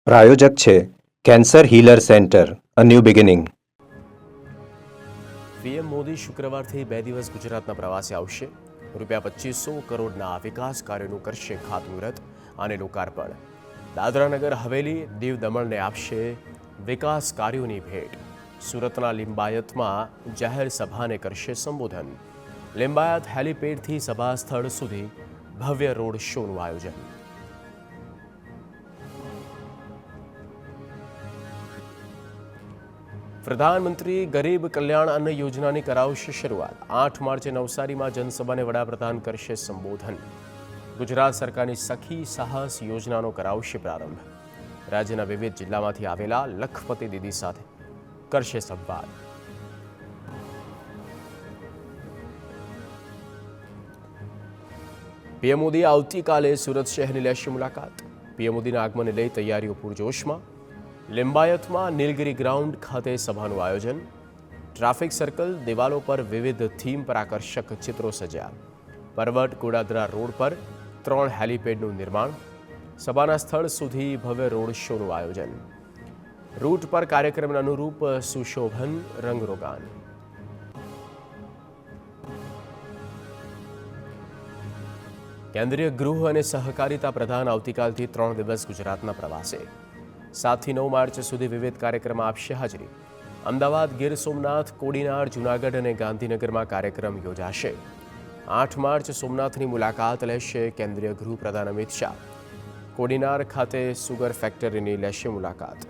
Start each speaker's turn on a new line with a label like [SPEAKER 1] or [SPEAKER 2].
[SPEAKER 1] પ્રાયોજક છે cancer healer centre, a new beginning.
[SPEAKER 2] PM Modi શુક્રવારથી 2 દિવસ ગુજરાતના પ્રવાસે આવશે. ₹2500 કરોડના વિકાસ કાર્યોનું કરશે ખાતમુહૂર્ત અને લોકાર્પણ. દાદરાનગર હવેલી, દીવ દમણને આપશે વિકાસ કાર્યોની ભેટ. સુરતના લિંબાયતમાં જાહેર સભાને કરશે સંબોધન. લિંબાયત હેલીપેડથી સભા સ્થળ સુધી ભવ્ય રોડ શોનું આયોજન. પ્રધાનમંત્રી ગરીબ કલ્યાણ અન્ન યોજનાની કરાવશે શરૂઆત. 8 માર્ચે નવસારીમાં જનસભાને વડાપ્રધાન કરશે સંબોધન. ગુજરાત સરકારની સખી સાહસ યોજનાનો કરાવશે પ્રારંભ. રાજ્યના વિવિધ જિલ્લામાંથી આવેલા લખપતિ દીદી સાથે કરશે સંવાદ. પીએમ મોદી આવતીકાલે સુરત શહેરની લેશે મુલાકાત. પીએમ મોદીના આગમનને લઈ તૈયારીઓ પૂરજોશમાં. લિંબાયતમાં નીલગિરી ગ્રાઉન્ડ ખાતે સભાનું આયોજન. ટ્રાફિક સર્કલ, દિવાલો પર વિવિધ થીમ પર આકર્ષક ચિત્રો સજ્યા. પરવટ ગોડાદરા રોડ પર 3 હેલીપેડનું નિર્માણ. સભાના સ્થળ સુધી ભવ્ય રોડ શોનું આયોજન. રૂટ પર કાર્યક્રમના અનુરૂપ સુશોભન રંગરોગાન. કેન્દ્રીય ગૃહ અને સહકારિતા પ્રધાન આવતીકાલથી 3 દિવસ ગુજરાતના પ્રવાસે. 7 થી 9 માર્ચ સુધી વિવિધ કાર્યક્રમમાં આપશે હાજરી. અમદાવાદ, ગીર સોમનાથ, કોડીનાર, જૂનાગઢ અને ગાંધીનગરમાં કાર્યક્રમ યોજાશે. 8 માર્ચ સોમનાથની મુલાકાત લેશે કેન્દ્રીય ગૃહ પ્રધાન અમિત શાહ. કોડીનાર ખાતે સુગર ફેક્ટરીની લેશે મુલાકાત.